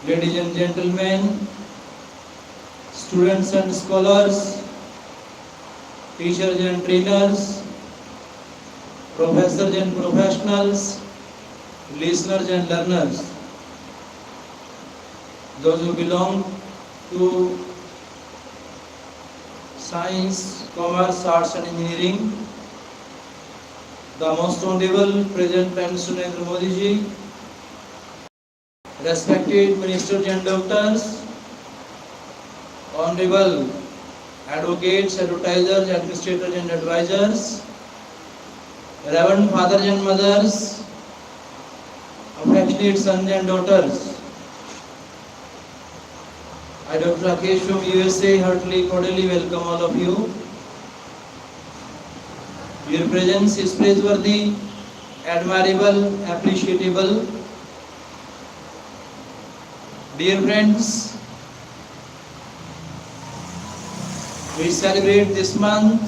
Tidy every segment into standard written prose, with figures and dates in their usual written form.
ladies and gentlemen, students and scholars, teachers and trainers, professors and professionals, listeners and learners, those who belong to science, commerce, arts and engineering, the most honorable President Prime Minister Narendra Modi ji, respected ministers and doctors, honorable advocates, advertisers, administrators and advisors, reverend fathers and mothers, affectionate sons and daughters. I, Dr. RK from USA, heartily, cordially welcome all of you. Your presence is praiseworthy, admirable, appreciable. Dear friends, we celebrate this month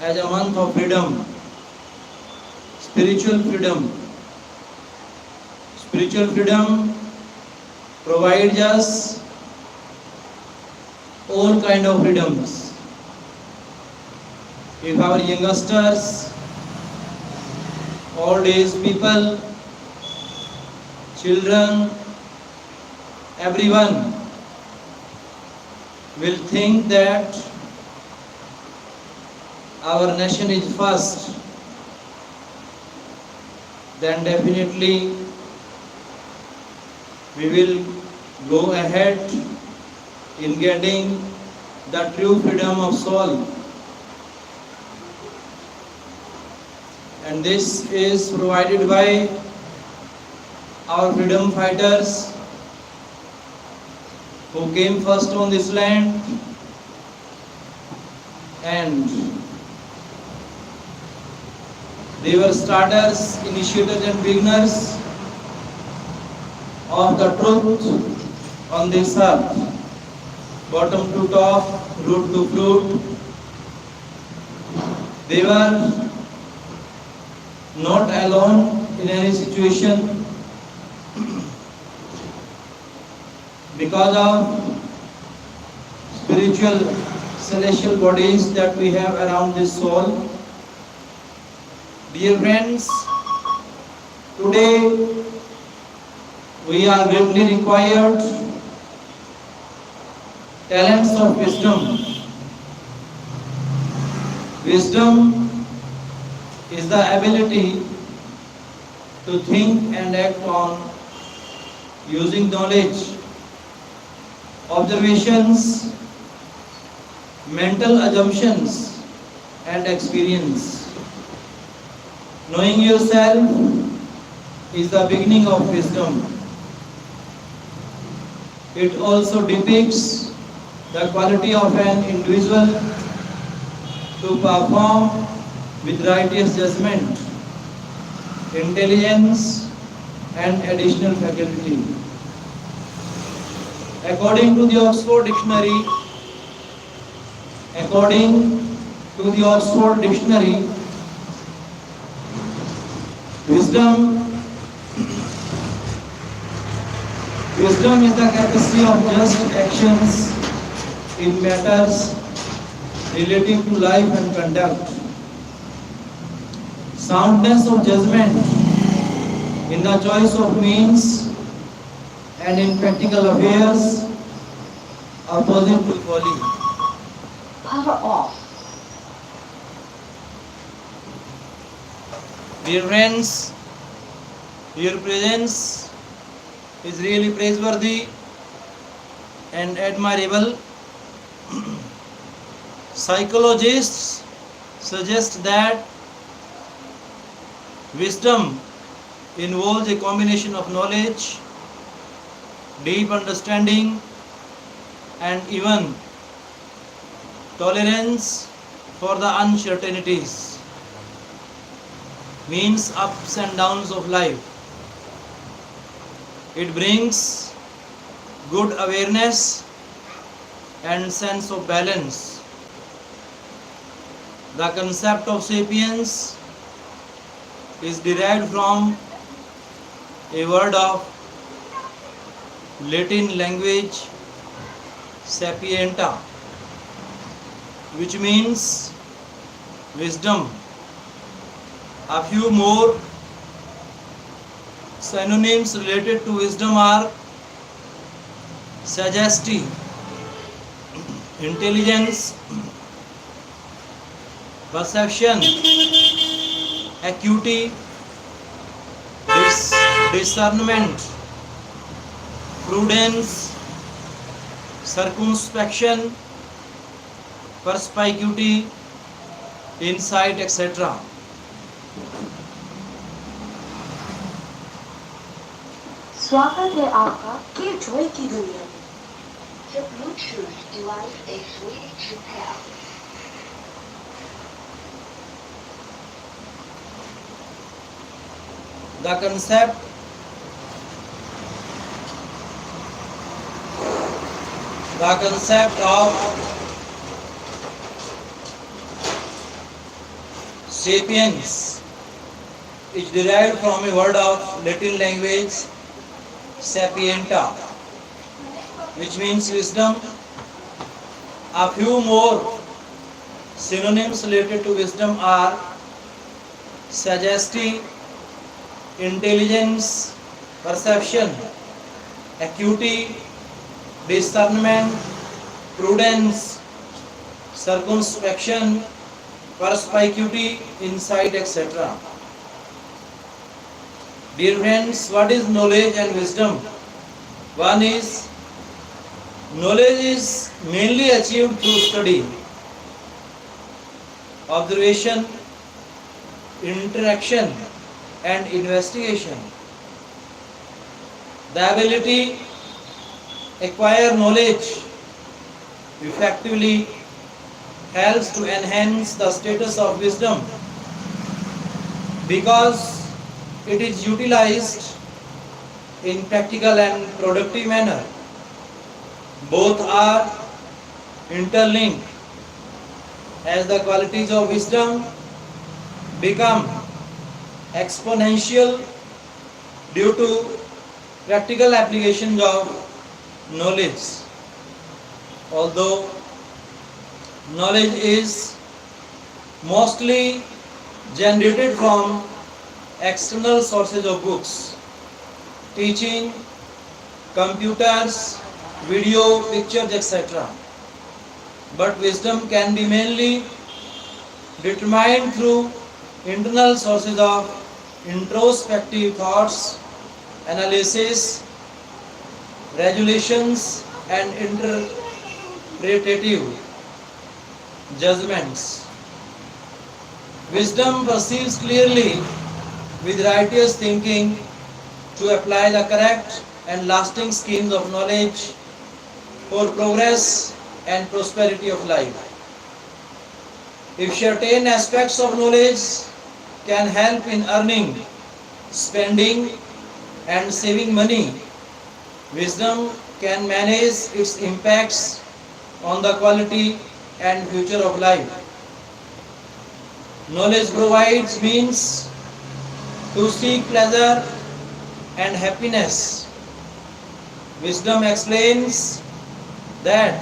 as a month of freedom, spiritual freedom. Spiritual freedom provides us all kind of freedoms. If our youngsters, old age people, children, everyone will think that our nation is first, then definitely we will go ahead in getting the true freedom of soul. And this is provided by our freedom fighters who came first on this land, and they were starters, initiators and beginners of the truth on this earth, bottom to top, root to fruit. They were not alone in any situation. Because of spiritual celestial bodies that we have around this soul. Dear friends, today we are greatly required talents of wisdom. Wisdom is the ability to think and act on using knowledge, observations, mental assumptions and experience. Knowing yourself is the beginning of wisdom. It also depicts the quality of an individual to perform with righteous judgment, intelligence and additional faculty. According to the Oxford Dictionary, wisdom is the capacity of just actions in matters relating to life and conduct. Soundness of judgment in the choice of means and in practical affairs, opposite to folly. Power off. Dear friends, your presence is really praiseworthy and admirable. Psychologists suggest that wisdom involves a combination of knowledge, deep understanding and even tolerance for the uncertainties, means ups and downs of life. It brings good awareness and sense of balance. The concept of sapience is derived from a word of Latin language sapienta, which means wisdom. A few more synonyms related to wisdom are sagacity, intelligence, perception, acuity, discernment, prudence, circumspection, perspicuity, insight, etc. स्वागत है आपका के Joy की दुनिया में. The Bluetooth device is ready to pair. The concept of sapiens is derived from a word of Latin language sapienta, which means wisdom. A few more synonyms related to wisdom are sagacity, intelligence, perception, acuity, discernment, prudence, circumspection, perspicuity, insight, etc. Dear friends, what is knowledge and wisdom? One is, knowledge is mainly achieved through study, observation, interaction, and investigation. The ability to acquire knowledge effectively helps to enhance the status of wisdom because it is utilized in practical and productive manner. Both are interlinked as the qualities of wisdom become exponential due to practical applications of knowledge. Although knowledge is mostly generated from external sources of books, teaching, computers, video, pictures, etc. But wisdom can be mainly determined through internal sources of introspective thoughts, analysis, resolutions, and interpretative judgments. Wisdom perceives clearly with righteous thinking to apply the correct and lasting schemes of knowledge for progress and prosperity of life. If certain aspects of knowledge can help in earning, spending, and saving money, wisdom can manage its impacts on the quality and future of life. Knowledge provides means to seek pleasure and happiness. Wisdom explains that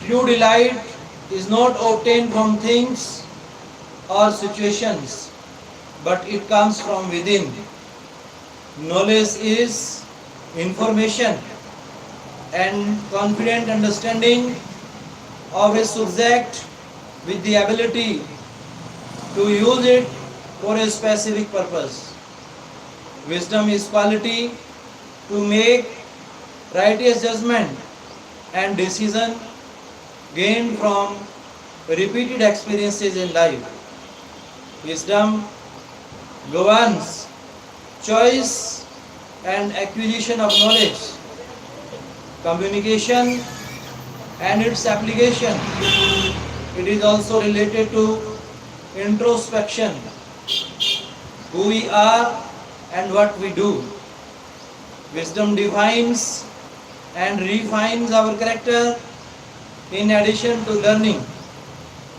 true delight is not obtained from things or situations, but it comes from within. Knowledge is information and confident understanding of a subject with the ability to use it for a specific purpose. Wisdom is quality to make righteous judgment and decision gained from repeated experiences in life. Wisdom governs choice and acquisition of knowledge, communication, and its application. It is also related to introspection, who we are and what we do. Wisdom defines and refines our character in addition to learning,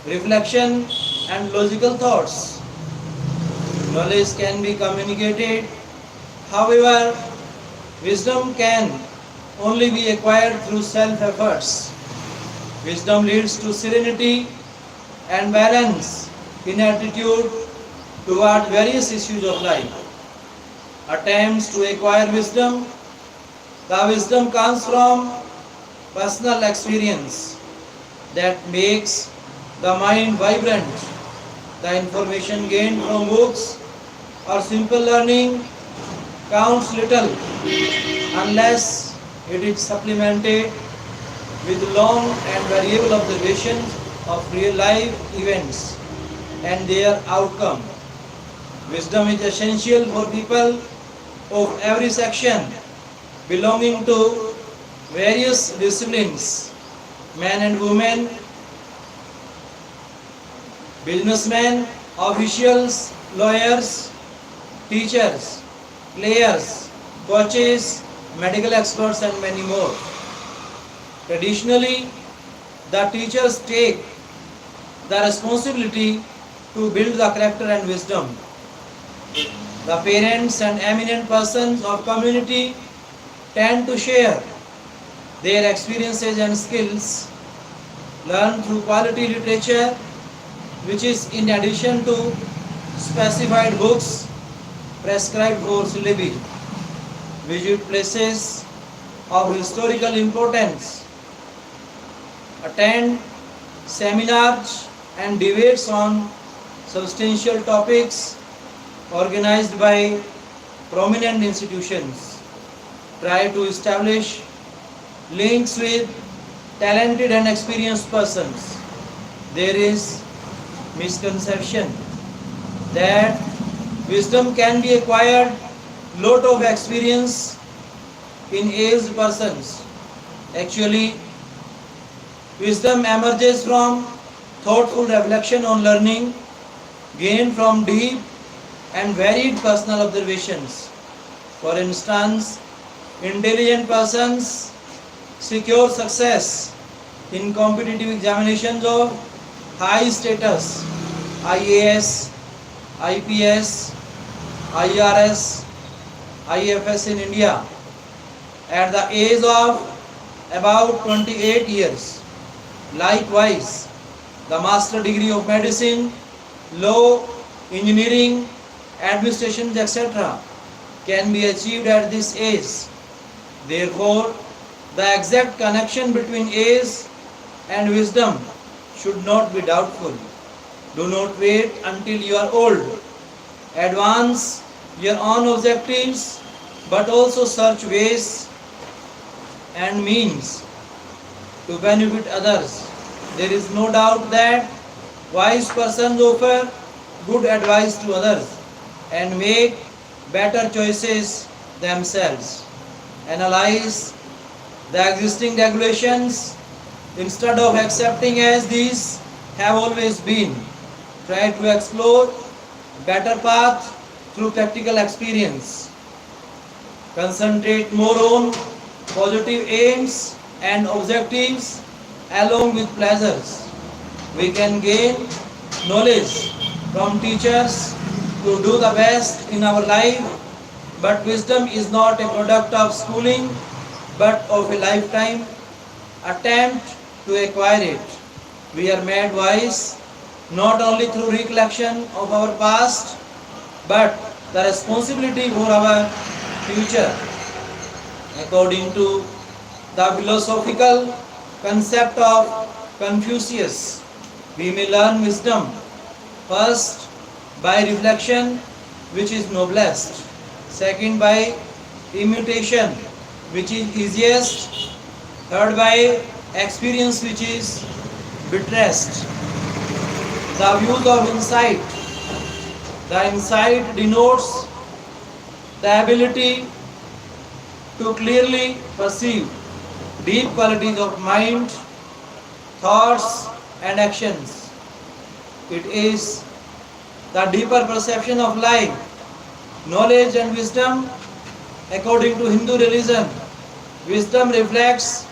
reflection, and logical thoughts. Knowledge can be communicated. However, wisdom can only be acquired through self-efforts. Wisdom leads to serenity and balance in attitude toward various issues of life. Attempts to acquire wisdom. The wisdom comes from personal experience that makes the mind vibrant. The information gained from books or simple learning counts little unless it is supplemented with long and variable observations of real life events and their outcome. Wisdom is essential for people of every section belonging to various disciplines, men and women, businessmen, officials, lawyers, teachers, players, coaches, medical experts, and many more. Traditionally, the teachers take the responsibility to build the character and wisdom. The parents and eminent persons of community tend to share their experiences and skills learned through quality literature, which is in addition to specified books prescribed for syllabi. Visit places of historical importance, attend seminars and debates on substantial topics organized by prominent institutions. Try to establish links with talented and experienced persons. There is misconception that wisdom can be acquired lot of experience in aged persons. Actually, wisdom emerges from thoughtful reflection on learning gained from deep and varied personal observations. For instance, intelligent persons secure success in competitive examinations of high status, IAS, IPS, IRS, IFS in India at the age of about 28 years. Likewise, the master degree of medicine, law, engineering, administration, etc. can be achieved at this age. Therefore, the exact connection between age and wisdom should not be doubtful. Do not wait until you are old. Advance your own objectives, but also search ways and means to benefit others. There is no doubt that wise persons offer good advice to others and make better choices themselves. Analyze the existing regulations instead of accepting as these have always been. Try to explore better path through practical experience. Concentrate more on positive aims and objectives along with pleasures. We can gain knowledge from teachers to do the best in our life, but wisdom is not a product of schooling but of a lifetime attempt to acquire it. We are made wise not only through recollection of our past but the responsibility for our future. According to the philosophical concept of Confucius, we may learn wisdom first by reflection, which is noblest, second by imitation, which is easiest, third by experience, which is bitterest. The views of insight. The insight denotes the ability to clearly perceive deep qualities of mind, thoughts, and actions. It is the deeper perception of life, knowledge, and wisdom. According to Hindu religion, wisdom reflects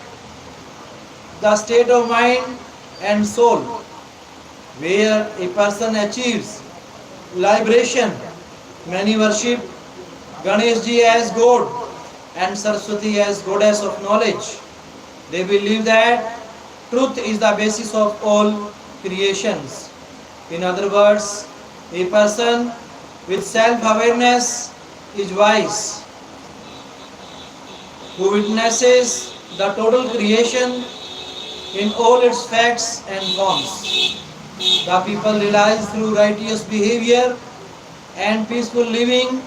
the state of mind and soul, where a person achieves liberation. Many worship Ganesh ji as God and Saraswati as goddess of knowledge. They believe that truth is the basis of all creations. In other words, a person with self-awareness is wise, who witnesses the total creation in all its facts and forms. The people realize through righteous behavior and peaceful living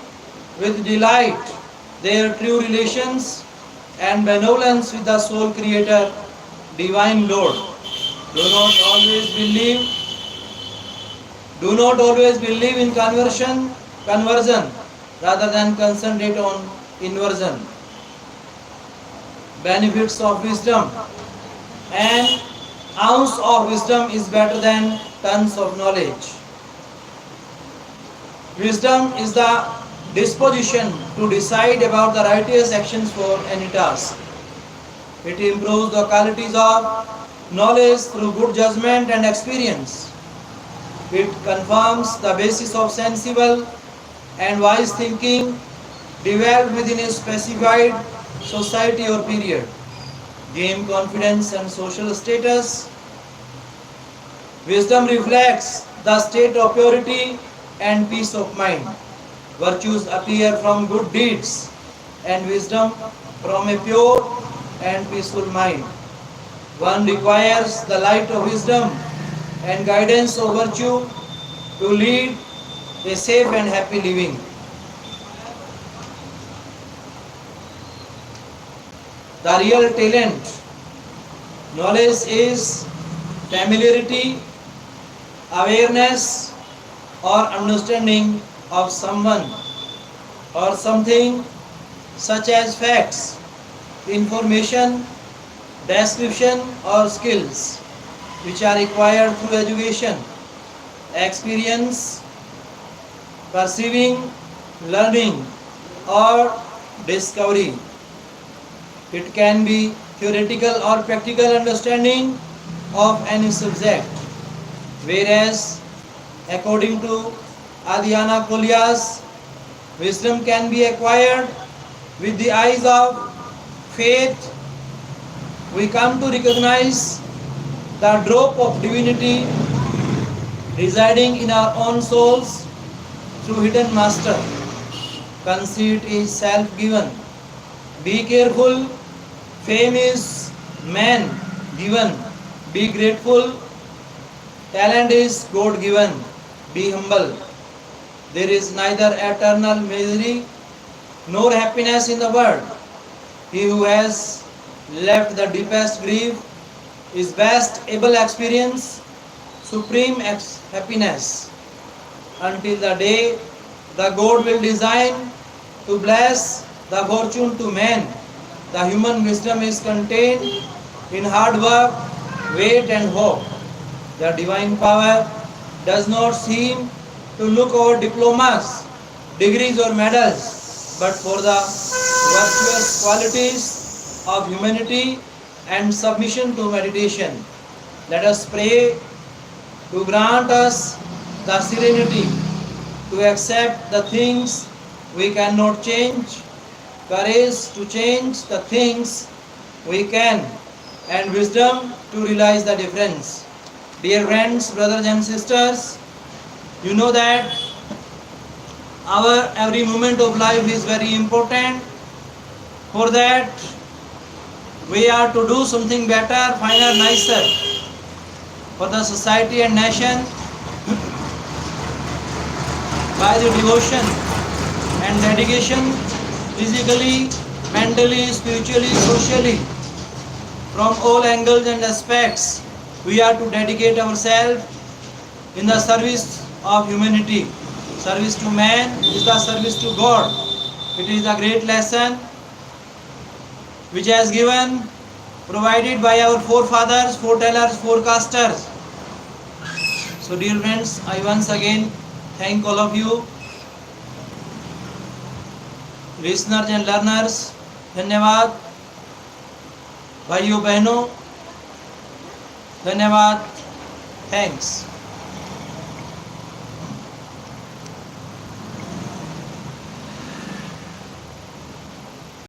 with delight their true relations and benevolence with the sole creator, divine Lord. Do not always believe, do not always believe in conversion rather than concentrate on inversion. Benefits of wisdom. An ounce of wisdom is better than tons of knowledge. Wisdom is the disposition to decide about the righteous actions for any task. It improves the qualities of knowledge through good judgment and experience. It confirms the basis of sensible and wise thinking developed within a specified society or period. Gain confidence and social status. Wisdom reflects the state of purity and peace of mind. Virtues appear from good deeds, and wisdom from a pure and peaceful mind. One requires the light of wisdom and guidance of virtue to lead a safe and happy living. The real talent. Knowledge is familiarity, awareness, or understanding of someone or something, such as facts, information, description, or skills which are acquired through education, experience, perceiving, learning, or discovery. It can be theoretical or practical understanding of any subject, whereas according to Adhyana Kolya's, wisdom can be acquired with the eyes of faith. We come to recognize the drop of divinity residing in our own souls through hidden master. Conceit is self-given. Be careful. Fame is man given. Be grateful. Talent is God given. Be humble. There is neither eternal misery nor happiness in the world. He who has left the deepest grief is best able experience supreme happiness until the day the God will design to bless the fortune to man. The human wisdom is contained in hard work, wait and hope. The divine power does not seem to look over diplomas, degrees or medals, but for the virtuous qualities of humanity and submission to meditation. Let us pray to grant us the serenity to accept the things we cannot change, courage to change the things we can, and wisdom to realize the difference. Dear friends, brothers and sisters, you know that our every moment of life is very important. For that, we are to do something better, finer, nicer for the society and nation by the devotion and dedication, physically, mentally, spiritually, socially, from all angles and aspects. We are to dedicate ourselves in the service of humanity. Service to man is the service to God. It is a great lesson which has given, provided by our forefathers, foretellers, forecasters. So dear friends, I once again thank all of you, listeners and learners. धन्यवाद भाइयों बहनों, धन्यवाद, thanks.